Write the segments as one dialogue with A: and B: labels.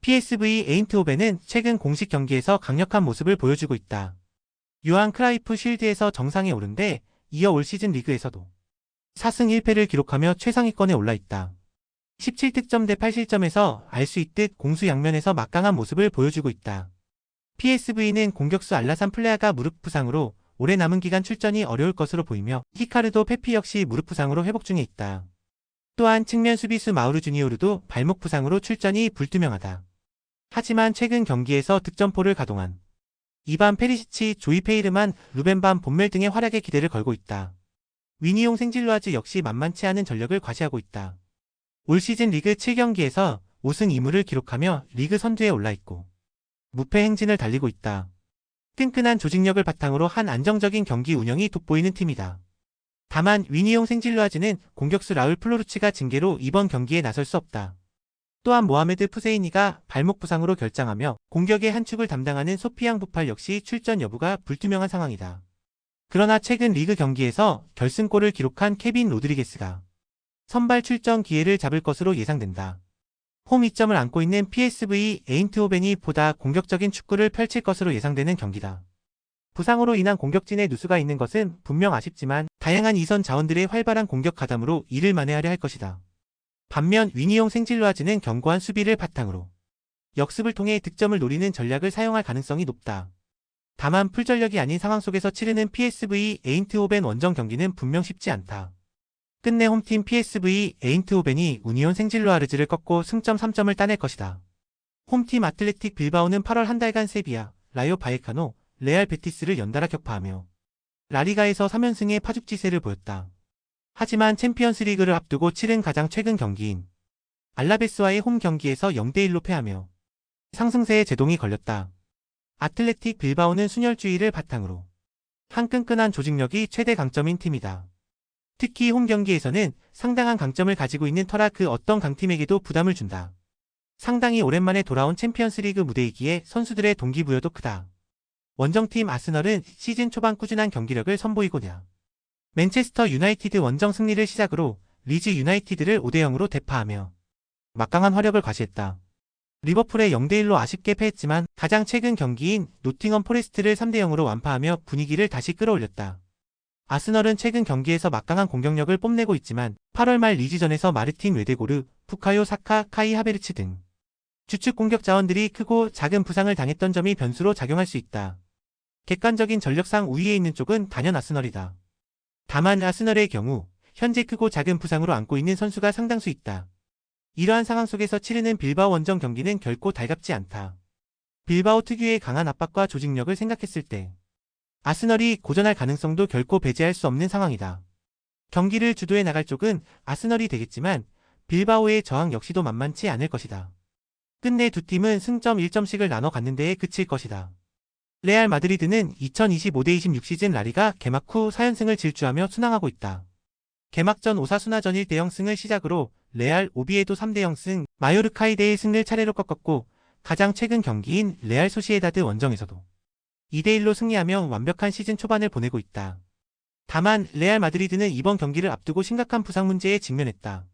A: PSV 에인트호벤은 최근 공식 경기에서 강력한 모습을 보여주고 있다. 요한 크라이프 쉴드에서 정상에 오른 데 이어 올 시즌 리그에서도 4승 1패를 기록하며 최상위권에 올라있다. 17득점 대 8실점에서 알 수 있듯 공수 양면에서 막강한 모습을 보여주고 있다. PSV는 공격수 알라산 플레아가 무릎 부상으로 올해 남은 기간 출전이 어려울 것으로 보이며 히카르도 페피 역시 무릎 부상으로 회복 중에 있다. 또한 측면 수비수 마우르 주니오르도 발목 부상으로 출전이 불투명하다. 하지만 최근 경기에서 득점포를 가동한 이반 페리시치, 조이 페이르만, 루벤반 본멜 등의 활약에 기대를 걸고 있다. 위니용 생질로아즈 역시 만만치 않은 전력을 과시하고 있다. 올 시즌 리그 7경기에서 5승 2무를 기록하며 리그 선두에 올라있고 무패 행진을 달리고 있다. 끈끈한 조직력을 바탕으로 한 안정적인 경기 운영이 돋보이는 팀이다. 다만 위니용 생질로아즈는 공격수 라울 플로루치가 징계로 이번 경기에 나설 수 없다. 또한 모하메드 푸세이니가 발목 부상으로 결장하며 공격의 한 축을 담당하는 소피앙 부팔 역시 출전 여부가 불투명한 상황이다. 그러나 최근 리그 경기에서 결승골을 기록한 케빈 로드리게스가 선발 출전 기회를 잡을 것으로 예상된다. 홈 이점을 안고 있는 PSV 에인트호벤이 보다 공격적인 축구를 펼칠 것으로 예상되는 경기다. 부상으로 인한 공격진의 누수가 있는 것은 분명 아쉽지만 다양한 이선 자원들의 활발한 공격 가담으로 이를 만회하려 할 것이다. 반면 위니용 생질로아즈는 견고한 수비를 바탕으로 역습을 통해 득점을 노리는 전략을 사용할 가능성이 높다. 다만 풀전력이 아닌 상황 속에서 치르는 PSV 에인트호벤 원정 경기는 분명 쉽지 않다. 끝내 홈팀 PSV 에인트호벤이 우니온 생질로아르즈를 꺾고 승점 3점을 따낼 것이다. 홈팀 아틀레틱 빌바오는 8월 한 달간 세비야, 라요 바에카노, 레알 베티스를 연달아 격파하며 라리가에서 3연승의 파죽지세를 보였다. 하지만 챔피언스 리그를 앞두고 치른 가장 최근 경기인 알라베스와의 홈 경기에서 0대1로 패하며 상승세에 제동이 걸렸다. 아틀레틱 빌바오는 순혈주의를 바탕으로 한 끈끈한 조직력이 최대 강점인 팀이다. 특히 홈 경기에서는 상당한 강점을 가지고 있는 터라 그 어떤 강팀에게도 부담을 준다. 상당히 오랜만에 돌아온 챔피언스 리그 무대이기에 선수들의 동기부여도 크다. 원정팀 아스널은 시즌 초반 꾸준한 경기력을 선보이고냐 맨체스터 유나이티드 원정 승리를 시작으로 리즈 유나이티드를 5대0으로 대파하며 막강한 화력을 과시했다. 리버풀에 0대1로 아쉽게 패했지만 가장 최근 경기인 노팅엄 포레스트를 3대0으로 완파하며 분위기를 다시 끌어올렸다. 아스널은 최근 경기에서 막강한 공격력을 뽐내고 있지만 8월 말 리즈전에서 마르틴 웨데고르, 부카요 사카, 카이 하베르츠 등 주축 공격 자원들이 크고 작은 부상을 당했던 점이 변수로 작용할 수 있다. 객관적인 전력상 우위에 있는 쪽은 단연 아스널이다. 다만 아스널의 경우 현재 크고 작은 부상으로 안고 있는 선수가 상당수 있다. 이러한 상황 속에서 치르는 빌바오 원정 경기는 결코 달갑지 않다. 빌바오 특유의 강한 압박과 조직력을 생각했을 때 아스널이 고전할 가능성도 결코 배제할 수 없는 상황이다. 경기를 주도해 나갈 쪽은 아스널이 되겠지만 빌바오의 저항 역시도 만만치 않을 것이다. 끝내 두 팀은 승점 1점씩을 나눠 갖는 데에 그칠 것이다. 레알 마드리드는 2025-26 시즌 라리가 개막 후 4연승을 질주하며 순항하고 있다. 개막전 오사수나전 1대0 승을 시작으로 레알 오비에도 3대0 승, 마요르카이 대의 승을 차례로 꺾었고 가장 최근 경기인 레알 소시에다드 원정에서도 2대1로 승리하며 완벽한 시즌 초반을 보내고 있다. 다만 레알 마드리드는 이번 경기를 앞두고 심각한 부상 문제에 직면했다.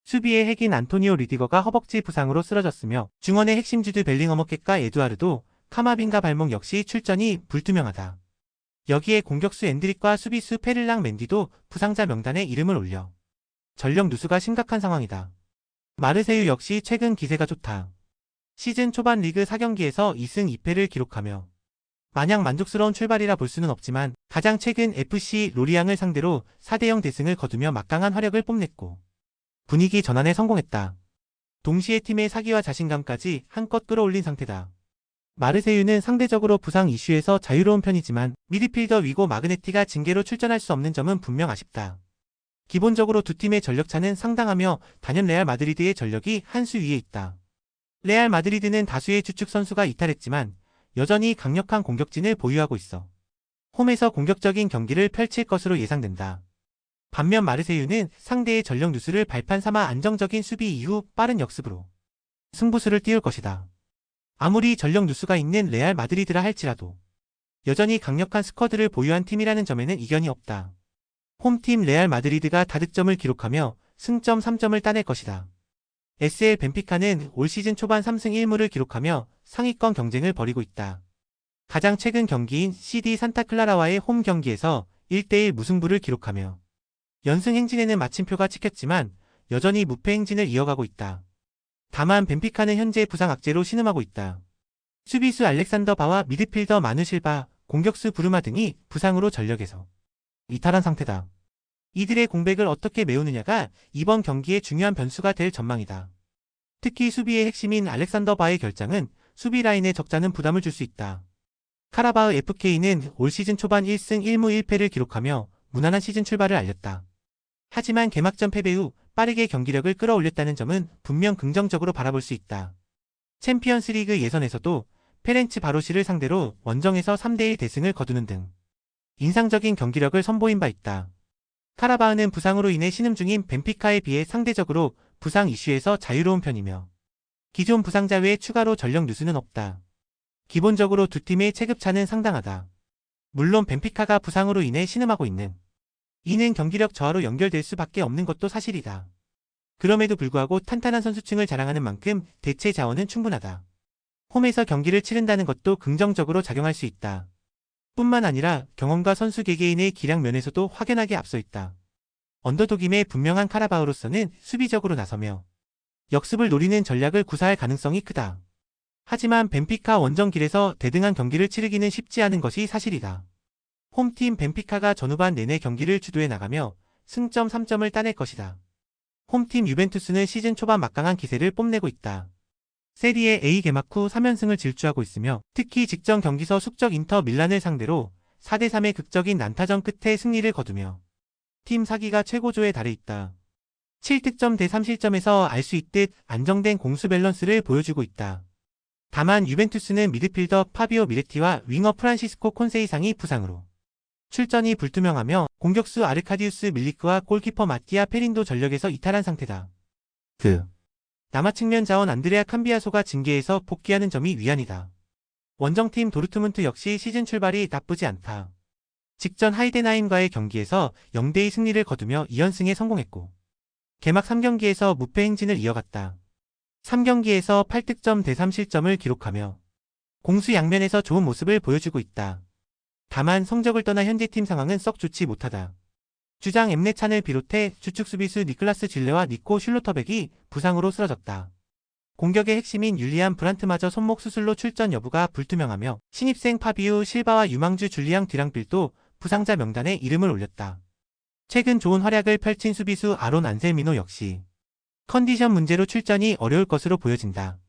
A: 수비의 핵인 안토니오 리디거가 허벅지 부상으로 쓰러졌으며 중원의 핵심 주드 벨링어머켓과 에두아르도, 카마빈가 발목 역시 출전이 불투명하다. 여기에 공격수 엔드릭과 수비수 페를랑 맨디도 부상자 명단에 이름을 올려 전력 누수가 심각한 상황이다. 마르세유 역시 최근 기세가 좋다. 시즌 초반 리그 4경기에서 2승 2패를 기록하며 마냥 만족스러운 출발이라 볼 수는 없지만 가장 최근 FC 로리앙을 상대로 4대0 대승을 거두며 막강한 화력을 뽐냈고 분위기 전환에 성공했다. 동시에 팀의 사기와 자신감까지 한껏 끌어올린 상태다. 마르세유는 상대적으로 부상 이슈에서 자유로운 편이지만 미드필더 위고 마그네티가 징계로 출전할 수 없는 점은 분명 아쉽다. 기본적으로 두 팀의 전력차는 상당하며 단연 레알 마드리드의 전력이 한 수 위에 있다. 레알 마드리드는 다수의 주축 선수가 이탈했지만 여전히 강력한 공격진을 보유하고 있어 홈에서 공격적인 경기를 펼칠 것으로 예상된다. 반면 마르세유는 상대의 전력 누수를 발판 삼아 안정적인 수비 이후 빠른 역습으로 승부수를 띄울 것이다. 아무리 전력 누수가 있는 레알 마드리드라 할지라도 여전히 강력한 스쿼드를 보유한 팀이라는 점에는 이견이 없다. 홈팀 레알 마드리드가 다득점을 기록하며 승점 3점을 따낼 것이다. SL 벤피카는 올 시즌 초반 3승 1무를 기록하며 상위권 경쟁을 벌이고 있다. 가장 최근 경기인 CD 산타클라라와의 홈 경기에서 1대1 무승부를 기록하며 연승 행진에는 마침표가 찍혔지만 여전히 무패 행진을 이어가고 있다. 다만 벤피카는 현재 부상 악재로 신음하고 있다. 수비수 알렉산더 바와 미드필더 마누 실바, 공격수 부르마 등이 부상으로 전력에서 이탈한 상태다. 이들의 공백을 어떻게 메우느냐가 이번 경기의 중요한 변수가 될 전망이다. 특히 수비의 핵심인 알렉산더 바의 결장은 수비 라인에 적잖은 부담을 줄 수 있다. 카라바흐 FK는 올 시즌 초반 1승 1무 1패를 기록하며 무난한 시즌 출발을 알렸다. 하지만 개막전 패배 후 빠르게 경기력을 끌어올렸다는 점은 분명 긍정적으로 바라볼 수 있다. 챔피언스리그 예선에서도 페렌츠 바로시를 상대로 원정에서 3대1 대승을 거두는 등 인상적인 경기력을 선보인 바 있다. 카라바흐는 부상으로 인해 신음 중인 벤피카에 비해 상대적으로 부상 이슈에서 자유로운 편이며 기존 부상자 외에 추가로 전력 누수는 없다. 기본적으로 두 팀의 체급차는 상당하다. 물론 벤피카가 부상으로 인해 신음하고 있는 이는 경기력 저하로 연결될 수밖에 없는 것도 사실이다. 그럼에도 불구하고 탄탄한 선수층을 자랑하는 만큼 대체 자원은 충분하다. 홈에서 경기를 치른다는 것도 긍정적으로 작용할 수 있다. 뿐만 아니라 경험과 선수 개개인의 기량 면에서도 확연하게 앞서 있다. 언더독임의 분명한 카라바흐로서는 수비적으로 나서며 역습을 노리는 전략을 구사할 가능성이 크다. 하지만 벤피카 원정길에서 대등한 경기를 치르기는 쉽지 않은 것이 사실이다. 홈팀 벤피카가 전후반 내내 경기를 주도해 나가며 승점 3점을 따낼 것이다. 홈팀 유벤투스는 시즌 초반 막강한 기세를 뽐내고 있다. 세리에 A 개막 후 3연승을 질주하고 있으며 특히 직전 경기서 숙적 인터 밀란을 상대로 4대3의 극적인 난타전 끝에 승리를 거두며 팀 사기가 최고조에 달해 있다. 7득점 대 3실점에서 알 수 있듯 안정된 공수 밸런스를 보여주고 있다. 다만 유벤투스는 미드필더 파비오 미레티와 윙어 프란시스코 콘세이상이 부상으로 출전이 불투명하며 공격수 아르카디우스 밀리크와 골키퍼 마티아 페린도 전력에서 이탈한 상태다. 남아 측면 자원 안드레아 캄비아소가 징계에서 복귀하는 점이 위안이다. 원정팀 도르트문트 역시 시즌 출발이 나쁘지 않다. 직전 하이덴하임과의 경기에서 0대2 승리를 거두며 2연승에 성공했고 개막 3경기에서 무패 행진을 이어갔다. 3경기에서 8득점 대 3실점을 기록하며 공수 양면에서 좋은 모습을 보여주고 있다. 다만 성적을 떠나 현재 팀 상황은 썩 좋지 못하다. 주장 엠네찬을 비롯해 주축 수비수 니클라스 질레와 니코 슐로터백이 부상으로 쓰러졌다. 공격의 핵심인 율리안 브란트마저 손목 수술로 출전 여부가 불투명하며 신입생 파비우 실바와 유망주 줄리앙 디랑빌도 부상자 명단에 이름을 올렸다. 최근 좋은 활약을 펼친 수비수 아론 안셀미노 역시 컨디션 문제로 출전이 어려울 것으로 보여진다.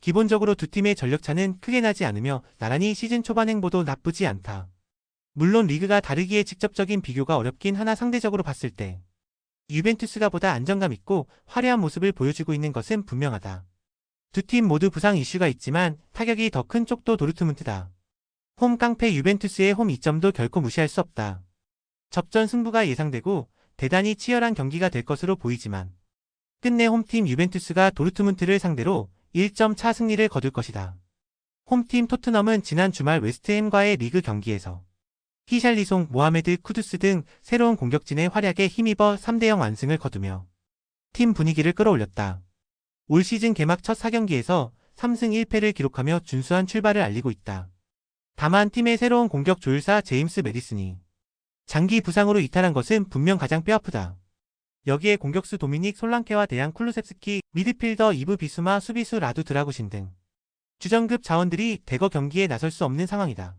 A: 기본적으로 두 팀의 전력차는 크게 나지 않으며 나란히 시즌 초반 행보도 나쁘지 않다. 물론 리그가 다르기에 직접적인 비교가 어렵긴 하나 상대적으로 봤을 때 유벤투스가 보다 안정감 있고 화려한 모습을 보여주고 있는 것은 분명하다. 두 팀 모두 부상 이슈가 있지만 타격이 더 큰 쪽도 도르트문트다. 홈 깡패 유벤투스의 홈 2점도 결코 무시할 수 없다. 접전 승부가 예상되고 대단히 치열한 경기가 될 것으로 보이지만 끝내 홈팀 유벤투스가 도르트문트를 상대로 1점 차 승리를 거둘 것이다. 홈팀 토트넘은 지난 주말 웨스트햄과의 리그 경기에서 히샬리송, 모하메드 쿠두스 등 새로운 공격진의 활약에 힘입어 3대0 완승을 거두며 팀 분위기를 끌어올렸다. 올 시즌 개막 첫 4경기에서 3승 1패를 기록하며 준수한 출발을 알리고 있다. 다만 팀의 새로운 공격 조율사 제임스 메디슨이 장기 부상으로 이탈한 것은 분명 가장 뼈아프다. 여기에 공격수 도미닉 솔랑케와 대양 쿨루셉스키, 미드필더 이브 비수마, 수비수 라두 드라구신 등 주전급 자원들이 대거 경기에 나설 수 없는 상황이다.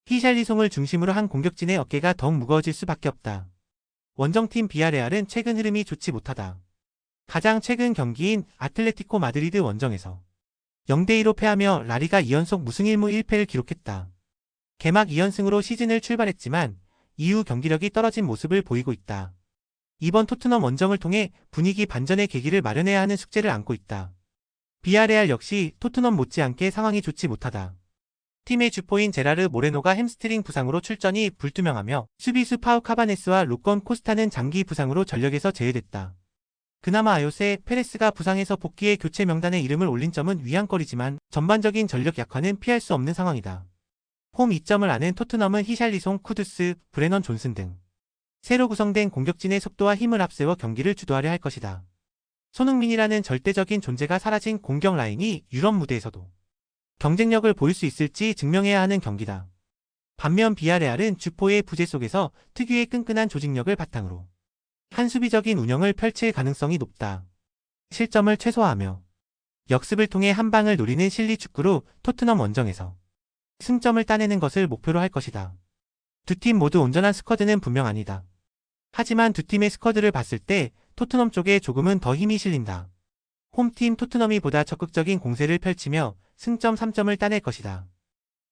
A: 히샬리송을 중심으로 한 공격진의 어깨가 더욱 무거워질 수밖에 없다. 원정팀 비아레알은 최근 흐름이 좋지 못하다. 가장 최근 경기인 아틀레티코 마드리드 원정에서 0대2로 패하며 라리가 2연속 무승 1무 1패를 기록했다. 개막 2연승으로 시즌을 출발했지만 이후 경기력이 떨어진 모습을 보이고 있다. 이번 토트넘 원정을 통해 분위기 반전의 계기를 마련해야 하는 숙제를 안고 있다. 비아레알 역시 토트넘 못지않게 상황이 좋지 못하다. 팀의 주포인 제라르 모레노가 햄스트링 부상으로 출전이 불투명하며 수비수 파우 카바네스와 루건 코스타는 장기 부상으로 전력에서 제외됐다. 그나마 아요세 페레스가 부상에서 복귀해 교체 명단에 이름을 올린 점은 위안거리지만 전반적인 전력 약화는 피할 수 없는 상황이다. 홈 2점을 아는 토트넘은 히샬리송, 쿠두스, 브레넌 존슨 등 새로 구성된 공격진의 속도와 힘을 앞세워 경기를 주도하려 할 것이다. 손흥민이라는 절대적인 존재가 사라진 공격 라인이 유럽 무대에서도 경쟁력을 보일 수 있을지 증명해야 하는 경기다. 반면 비아레알은 주포의 부재 속에서 특유의 끈끈한 조직력을 바탕으로 한 수비적인 운영을 펼칠 가능성이 높다. 실점을 최소화하며 역습을 통해 한 방을 노리는 실리 축구로 토트넘 원정에서 승점을 따내는 것을 목표로 할 것이다. 두 팀 모두 온전한 스쿼드는 분명 아니다. 하지만 두 팀의 스쿼드를 봤을 때 토트넘 쪽에 조금은 더 힘이 실린다. 홈팀 토트넘이 보다 적극적인 공세를 펼치며 승점 3점을 따낼 것이다.